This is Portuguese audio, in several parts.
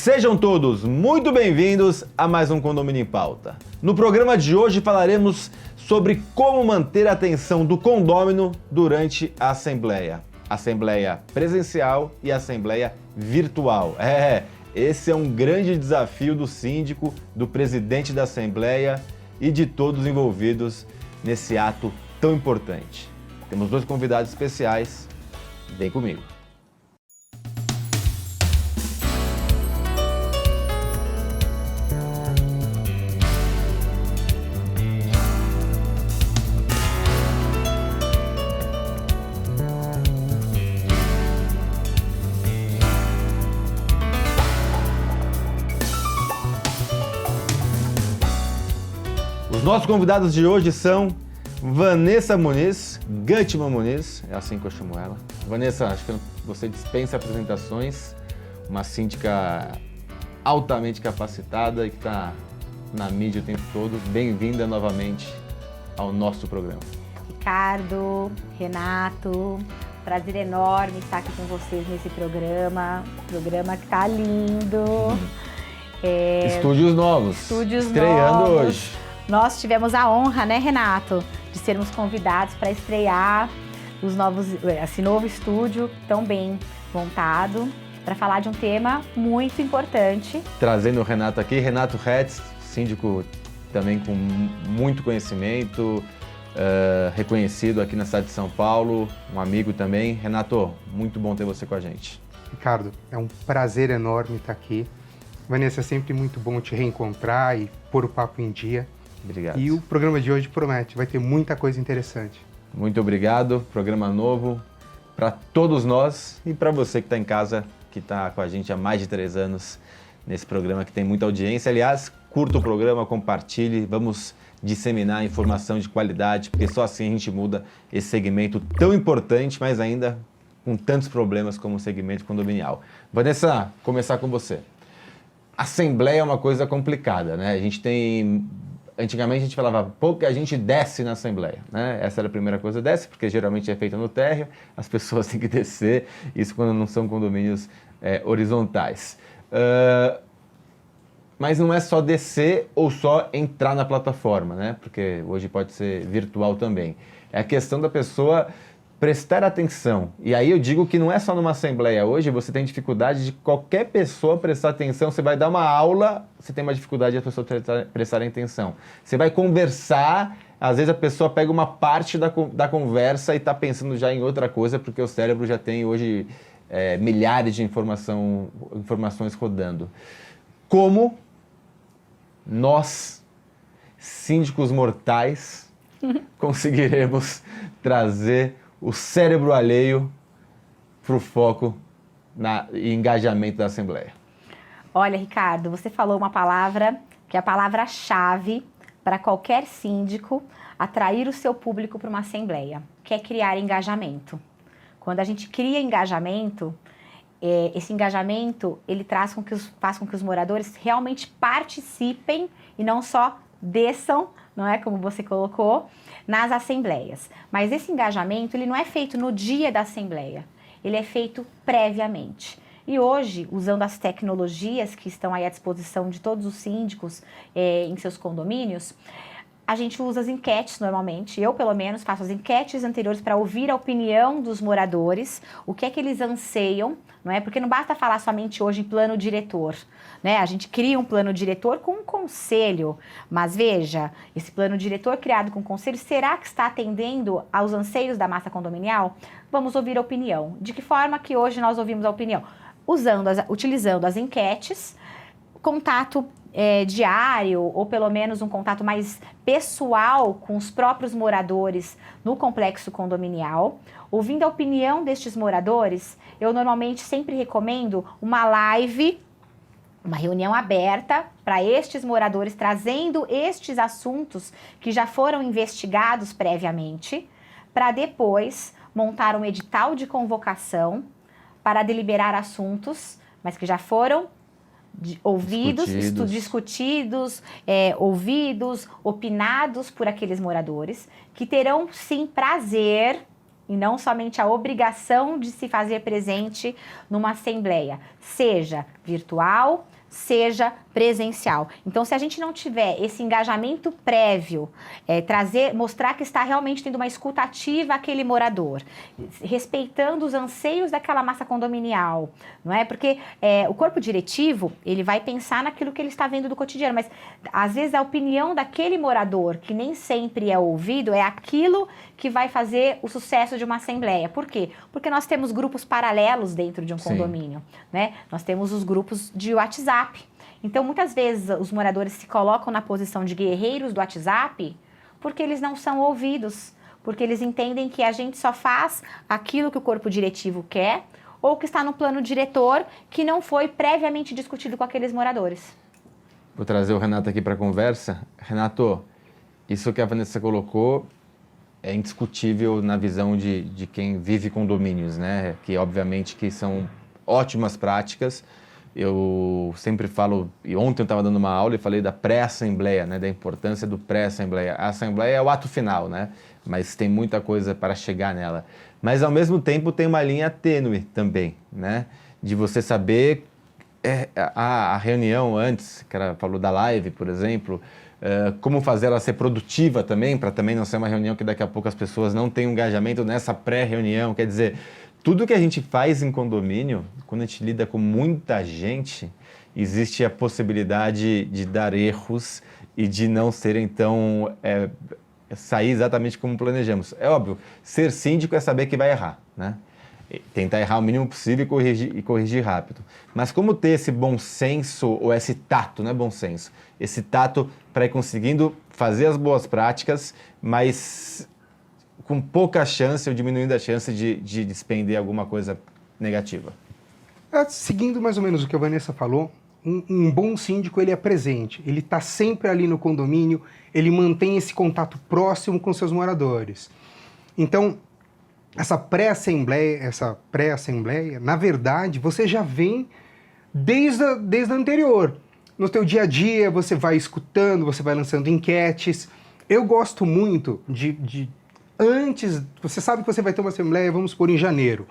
Sejam todos muito bem-vindos a mais um Condomínio em Pauta. No programa de hoje falaremos sobre como manter a atenção do condômino durante a assembleia. Assembleia presencial e assembleia virtual. Esse é um grande desafio do síndico, do presidente da assembleia e de todos envolvidos nesse ato tão importante. Temos dois convidados especiais. Vem comigo. Os nossos convidados de hoje são Vanessa Muniz, Gutman Muniz, é assim que eu chamo ela. Vanessa, acho que você dispensa apresentações, uma síndica altamente capacitada e que está na mídia o tempo todo. Bem-vinda novamente ao nosso programa. Ricardo, Renato, prazer enorme estar aqui com vocês nesse programa que está lindo. Estúdios novos, estreando novos. Hoje. Nós tivemos a honra, né, Renato, de sermos convidados para estrear esse novo estúdio tão bem montado, para falar de um tema muito importante. Trazendo o Renato aqui, Renato Hetz, síndico também com muito conhecimento, reconhecido aqui na cidade de São Paulo, um amigo também. Renato, muito bom ter você com a gente. Ricardo, é um prazer enorme estar aqui. Vanessa, é sempre muito bom te reencontrar e pôr o papo em dia. Obrigado. E o programa de hoje promete, vai ter muita coisa interessante. Muito obrigado, programa novo para todos nós e para você que está em casa, que está com a gente há mais de 3 anos nesse programa que tem muita audiência. Aliás, curta o programa, compartilhe, vamos disseminar informação de qualidade, porque só assim a gente muda esse segmento tão importante, mas ainda com tantos problemas como o segmento condominial. Vanessa, começar com você. Assembleia é uma coisa complicada, né? Antigamente a gente falava, pouco a gente desce na Assembleia, né? Essa era a primeira coisa, desce, porque geralmente é feita no térreo, as pessoas têm que descer, isso quando não são condomínios horizontais. Mas não é só descer ou só entrar na plataforma, né? Porque hoje pode ser virtual também. É a questão da pessoa prestar atenção. E aí eu digo que não é só numa assembleia. Hoje você tem dificuldade de qualquer pessoa prestar atenção. Você vai dar uma aula, você tem uma dificuldade de as pessoas prestarem atenção. Você vai conversar, às vezes a pessoa pega uma parte da conversa e está pensando já em outra coisa, porque o cérebro já tem hoje milhares de informações rodando. Como nós, síndicos mortais, conseguiremos trazer o cérebro alheio para o foco e engajamento da Assembleia? Olha, Ricardo, você falou uma palavra que é a palavra-chave para qualquer síndico atrair o seu público para uma Assembleia, que é criar engajamento. Quando a gente cria engajamento, esse engajamento ele faz com que os moradores realmente participem e não só desçam, não é como você colocou, nas assembleias. Mas esse engajamento ele não é feito no dia da assembleia, ele é feito previamente. E hoje, usando as tecnologias que estão aí à disposição de todos os síndicos em seus condomínios, a gente usa as enquetes normalmente, eu pelo menos faço as enquetes anteriores para ouvir a opinião dos moradores, o que é que eles anseiam, não é? Porque não basta falar somente hoje em plano diretor, né? A gente cria um plano diretor com um conselho, mas veja, esse plano diretor criado com conselho, será que está atendendo aos anseios da massa condominial? Vamos ouvir a opinião. De que forma que hoje nós ouvimos a opinião? Utilizando as enquetes, contato diário ou pelo menos um contato mais pessoal com os próprios moradores no complexo condominial. Ouvindo a opinião destes moradores, eu normalmente sempre recomendo uma live, uma reunião aberta para estes moradores, trazendo estes assuntos que já foram investigados previamente, para depois montar um edital de convocação para deliberar assuntos, mas que já foram discutidos, ouvidos, opinados por aqueles moradores, que terão sim prazer e não somente a obrigação de se fazer presente numa assembleia, seja virtual, seja presencial. Então, se a gente não tiver esse engajamento prévio, mostrar que está realmente tendo uma escuta ativa àquele morador, respeitando os anseios daquela massa condominial, não é? Porque o corpo diretivo, ele vai pensar naquilo que ele está vendo do cotidiano, mas às vezes a opinião daquele morador, que nem sempre é ouvido, é aquilo que vai fazer o sucesso de uma assembleia. Por quê? Porque nós temos grupos paralelos dentro de um condomínio, né? Nós temos os grupos de WhatsApp. Então, muitas vezes, os moradores se colocam na posição de guerreiros do WhatsApp porque eles não são ouvidos, porque eles entendem que a gente só faz aquilo que o corpo diretivo quer ou que está no plano diretor que não foi previamente discutido com aqueles moradores. Vou trazer o Renato aqui para a conversa. Renato, isso que a Vanessa colocou é indiscutível na visão de quem vive condomínios, né? Que, obviamente, que são ótimas práticas. Eu sempre falo, e ontem eu estava dando uma aula e falei da pré-assembleia, né, da importância do pré-assembleia. A assembleia é o ato final, né, mas tem muita coisa para chegar nela. Mas, ao mesmo tempo, tem uma linha tênue também, né, de você saber a reunião antes, que ela falou da live, por exemplo, como fazer ela ser produtiva também, para também não ser uma reunião que daqui a pouco as pessoas não tenham engajamento nessa pré-reunião, quer dizer... Tudo que a gente faz em condomínio, quando a gente lida com muita gente, existe a possibilidade de dar erros e de não serem tão... sair exatamente como planejamos. É óbvio, ser síndico é saber que vai errar, né? Tentar errar o mínimo possível e corrigir rápido. Mas como ter esse bom senso, ou esse tato, não é bom senso, esse tato para ir conseguindo fazer as boas práticas, mas... com pouca chance ou diminuindo a chance de despender alguma coisa negativa. Seguindo mais ou menos o que a Vanessa falou, um bom síndico, ele é presente, ele está sempre ali no condomínio, ele mantém esse contato próximo com seus moradores. Então, essa pré-assembleia, na verdade, você já vem desde a anterior. No teu dia a dia, você vai escutando, você vai lançando enquetes. Eu gosto muito antes, você sabe que você vai ter uma assembleia, vamos supor, em janeiro.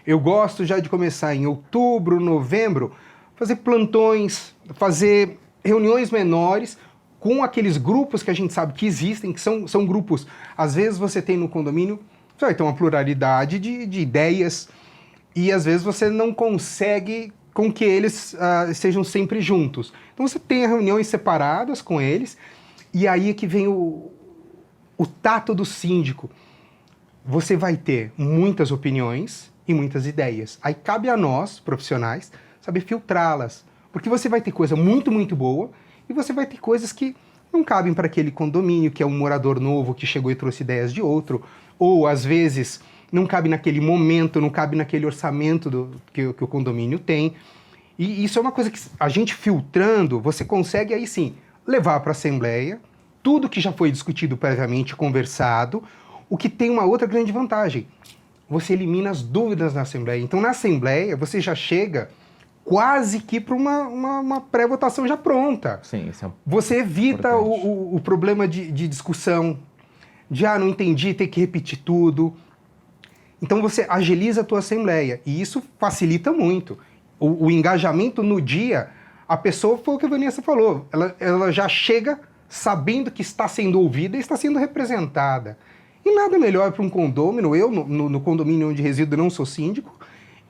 Eu gosto já de começar em outubro, novembro, fazer plantões, fazer reuniões menores com aqueles grupos que a gente sabe que existem, que são grupos, às vezes você tem no condomínio, você vai ter uma pluralidade de ideias e às vezes você não consegue com que eles estejam sempre juntos. Então você tem reuniões separadas com eles e aí é que vem o tato do síndico. Você vai ter muitas opiniões e muitas ideias. Aí cabe a nós, profissionais, saber filtrá-las. Porque você vai ter coisa muito, muito boa e você vai ter coisas que não cabem para aquele condomínio, que é um morador novo que chegou e trouxe ideias de outro, ou às vezes não cabe naquele momento, não cabe naquele orçamento que o condomínio tem. E isso é uma coisa que a gente filtrando, você consegue aí sim levar para a assembleia tudo que já foi discutido previamente, conversado, o que tem uma outra grande vantagem. Você elimina as dúvidas na Assembleia. Então, na Assembleia, você já chega quase que para uma pré-votação já pronta. Sim, isso é você evita o problema de discussão, de não entendi, ter que repetir tudo. Então, você agiliza a tua Assembleia. E isso facilita muito. O engajamento no dia, a pessoa, foi o que a Vanessa falou, ela já chega sabendo que está sendo ouvida e está sendo representada. E nada melhor para um condômino, eu no condomínio onde resido não sou síndico,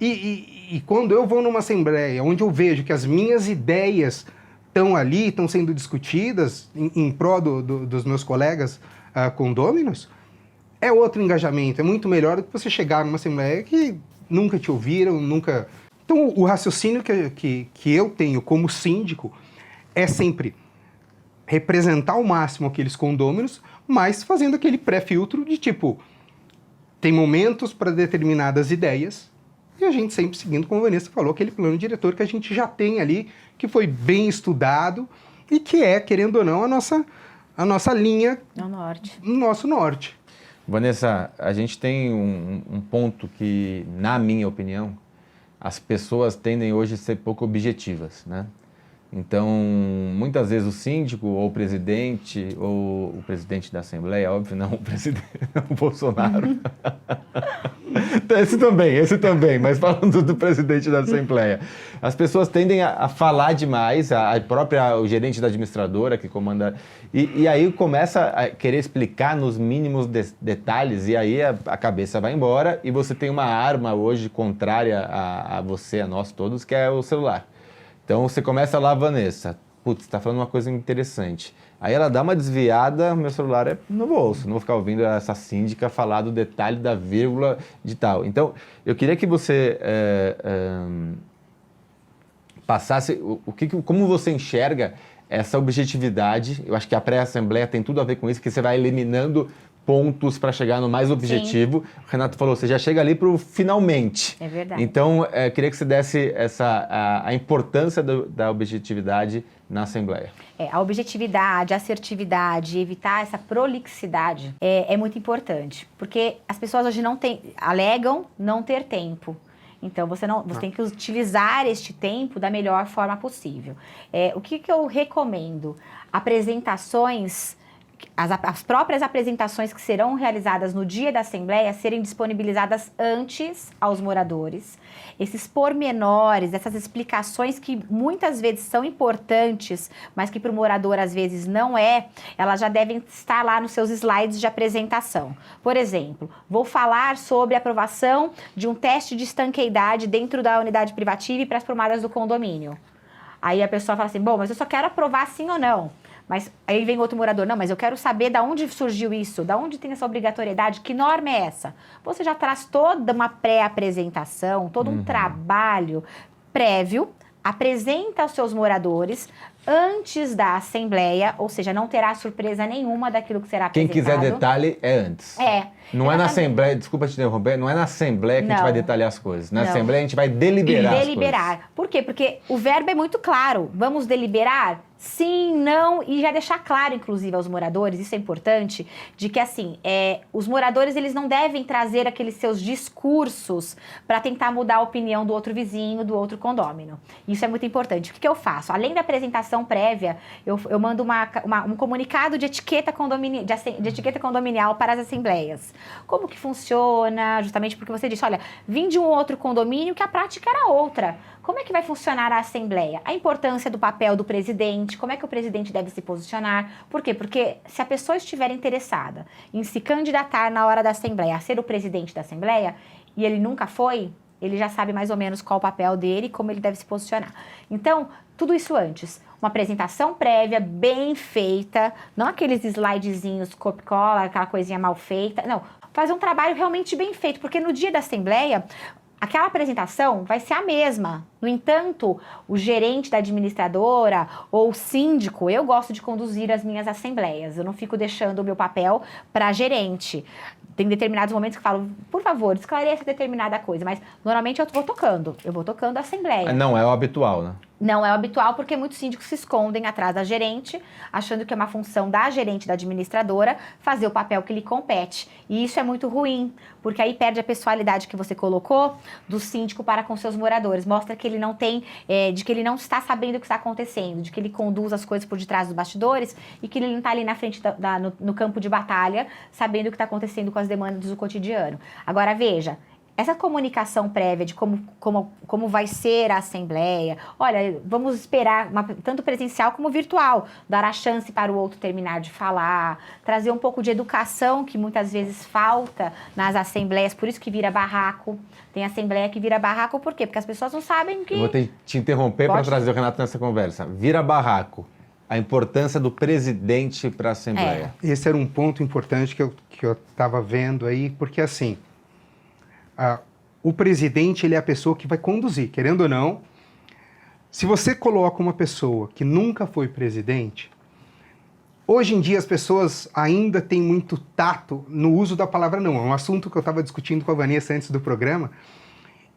e quando eu vou numa assembleia onde eu vejo que as minhas ideias estão ali, estão sendo discutidas em prol dos meus colegas condôminos, é outro engajamento, é muito melhor do que você chegar numa assembleia que nunca te ouviram, nunca... Então o raciocínio que eu tenho como síndico é sempre representar ao máximo aqueles condôminos, mas fazendo aquele pré-filtro de tipo, tem momentos para determinadas ideias, e a gente sempre seguindo, como a Vanessa falou, aquele plano diretor que a gente já tem ali, que foi bem estudado, e que é, querendo ou não, a nossa linha no nosso norte. Vanessa, a gente tem um ponto que, na minha opinião, as pessoas tendem hoje a ser pouco objetivas, né? Então, muitas vezes o síndico ou o presidente da Assembleia, óbvio, não o presidente, não o Bolsonaro. Esse também, mas falando do presidente da Assembleia. As pessoas tendem a falar demais, o gerente da administradora que comanda, e aí começa a querer explicar nos mínimos detalhes, e aí a cabeça vai embora, e você tem uma arma hoje contrária a você, a nós todos, que é o celular. Então você começa lá, Vanessa, putz, tá falando uma coisa interessante. Aí ela dá uma desviada, meu celular é no bolso, não vou ficar ouvindo essa síndica falar do detalhe da vírgula de tal. Então, eu queria que você passasse como você enxerga essa objetividade. Eu acho que a pré-assembleia tem tudo a ver com isso, que você vai eliminando pontos para chegar no mais objetivo. Sim. O Renato falou, você já chega ali para o finalmente. É verdade. Então, queria que você desse a importância da objetividade na Assembleia. A objetividade, a assertividade, evitar essa prolixidade é muito importante, porque as pessoas hoje alegam não ter tempo. Então, você tem que utilizar este tempo da melhor forma possível. O que eu recomendo? Apresentações... As próprias apresentações que serão realizadas no dia da Assembleia serem disponibilizadas antes aos moradores. Esses pormenores, essas explicações que muitas vezes são importantes, mas que para o morador às vezes não elas já devem estar lá nos seus slides de apresentação. Por exemplo, vou falar sobre a aprovação de um teste de estanqueidade dentro da unidade privativa e para as promadas do condomínio. Aí a pessoa fala assim, bom, mas eu só quero aprovar sim ou não. Mas aí vem outro morador, não, mas eu quero saber de onde surgiu isso, de onde tem essa obrigatoriedade, que norma é essa? Você já traz toda uma pré-apresentação, todo um trabalho prévio, apresenta aos seus moradores antes da Assembleia, ou seja, não terá surpresa nenhuma daquilo que será apresentado. Quem quiser detalhe é antes. Não é na Assembleia, desculpa te interromper, não é na Assembleia que a gente vai detalhar as coisas. Na Assembleia a gente vai deliberar as coisas. Por quê? Porque o verbo é muito claro. Vamos deliberar? Sim, não, e já deixar claro, inclusive, aos moradores, isso é importante, de que, assim, os moradores, eles não devem trazer aqueles seus discursos para tentar mudar a opinião do outro vizinho, do outro condômino. Isso é muito importante. O que eu faço? Além da apresentação prévia, eu mando um comunicado de etiqueta condominial para as assembleias. Como que funciona? Justamente porque você disse, olha, vim de um outro condomínio que a prática era outra. Como é que vai funcionar a Assembleia? A importância do papel do presidente, como é que o presidente deve se posicionar. Por quê? Porque se a pessoa estiver interessada em se candidatar na hora da Assembleia a ser o presidente da Assembleia, e ele nunca foi, ele já sabe mais ou menos qual o papel dele e como ele deve se posicionar. Então, tudo isso antes. Uma apresentação prévia, bem feita, não aqueles slidezinhos copy-cola, aquela coisinha mal feita. Não, faz um trabalho realmente bem feito, porque no dia da Assembleia... aquela apresentação vai ser a mesma. No entanto, o gerente da administradora ou o síndico, eu gosto de conduzir as minhas assembleias. Eu não fico deixando o meu papel para gerente. Tem determinados momentos que eu falo, por favor, esclareça determinada coisa. Mas, normalmente, eu vou tocando a assembleia. Não é o habitual, né? Não é o habitual, porque muitos síndicos se escondem atrás da gerente, achando que é uma função da gerente, da administradora, fazer o papel que lhe compete. E isso é muito ruim, porque aí perde a pessoalidade que você colocou do síndico para com seus moradores. Mostra que ele não tem, de que ele não está sabendo o que está acontecendo, de que ele conduz as coisas por detrás dos bastidores e que ele não está ali na frente, no campo de batalha, sabendo o que está acontecendo com as demandas do cotidiano. Agora, veja... essa comunicação prévia de como vai ser a Assembleia, olha, vamos esperar, tanto presencial como virtual, dar a chance para o outro terminar de falar, trazer um pouco de educação que muitas vezes falta nas assembleias, por isso que vira barraco. Tem assembleia que vira barraco, por quê? Porque as pessoas não sabem que... Eu vou te interromper para trazer o Renato nessa conversa. Vira barraco. A importância do presidente para a Assembleia. Esse era um ponto importante que eu estava vendo aí, porque assim... o presidente, ele é a pessoa que vai conduzir, querendo ou não. Se você coloca uma pessoa que nunca foi presidente, hoje em dia as pessoas ainda têm muito tato no uso da palavra não. É um assunto que eu estava discutindo com a Vanessa antes do programa.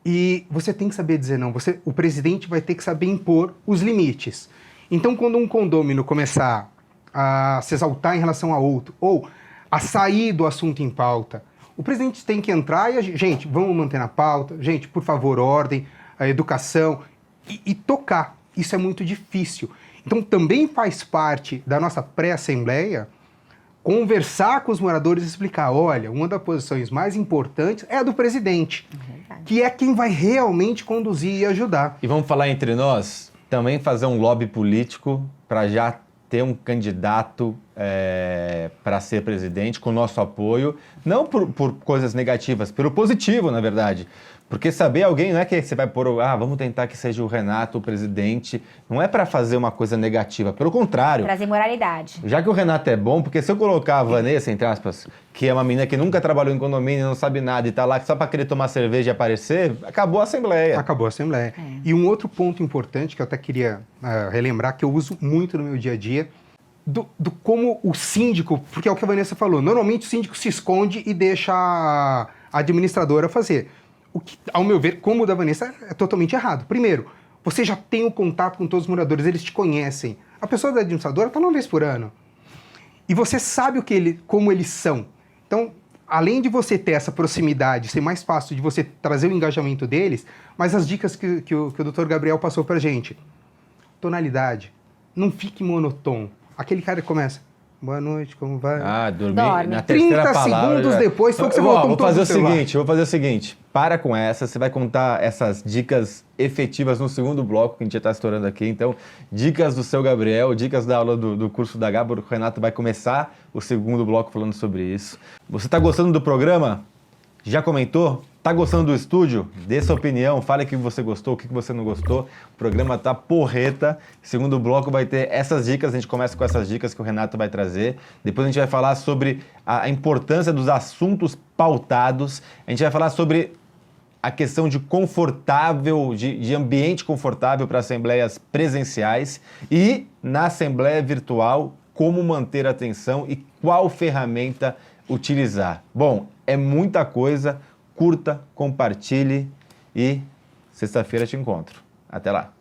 E você tem que saber dizer não. O presidente vai ter que saber impor os limites. Então, quando um condômino começar a se exaltar em relação a outro, ou a sair do assunto em pauta, o presidente tem que entrar e, gente, vamos manter na pauta, gente, por favor, ordem, a educação, e tocar, Isso é muito difícil. Então, também faz parte da nossa pré-assembleia conversar com os moradores e explicar, olha, uma das posições mais importantes é a do presidente, que é quem vai realmente conduzir e ajudar. E vamos falar entre nós, também fazer um lobby político para já ter um candidato para ser presidente com o nosso apoio, não por coisas negativas, pelo positivo, na verdade. Porque saber alguém não é que você vai pôr, vamos tentar que seja o Renato o presidente, não é para fazer uma coisa negativa, pelo contrário. Trazer moralidade. Já que o Renato é bom, porque se eu colocar a Vanessa, entre aspas, que é uma menina que nunca trabalhou em condomínio, não sabe nada e tá lá só para querer tomar cerveja e aparecer, acabou a Assembleia. Acabou a Assembleia. E um outro ponto importante que eu até queria relembrar, que eu uso muito no meu dia a dia, do como o síndico, porque é o que a Vanessa falou, normalmente o síndico se esconde e deixa a administradora fazer. O que, ao meu ver, como o da Vanessa, é totalmente errado. Primeiro, você já tem o contato com todos os moradores, eles te conhecem. A pessoa da administradora está uma vez por ano. E você sabe como eles são. Então, além de você ter essa proximidade, ser mais fácil de você trazer o engajamento deles, mas as dicas que o Dr. Gabriel passou pra gente. Tonalidade. Não fique monotônico. Aquele cara que começa... Boa noite, como vai? Dormir Dorme. na terceira 30 palavra. segundos depois foi que você voltou Vou fazer o seguinte, para com essa, você vai contar essas dicas efetivas no segundo bloco, que a gente já está estourando aqui. Então, dicas do seu Gabriel, dicas da aula do curso da Gábor, o Renato vai começar o segundo bloco falando sobre isso. Você está gostando do programa? Já comentou? Tá gostando do estúdio? Dê sua opinião, fale o que você gostou, o que você não gostou. O programa tá porreta. Segundo bloco vai ter essas dicas, a gente começa com essas dicas que o Renato vai trazer. Depois a gente vai falar sobre a importância dos assuntos pautados. A gente vai falar sobre a questão de de ambiente confortável para assembleias presenciais e na assembleia virtual, como manter a atenção e qual ferramenta utilizar. Bom, é muita coisa. Curta, compartilhe e sexta-feira te encontro. Até lá!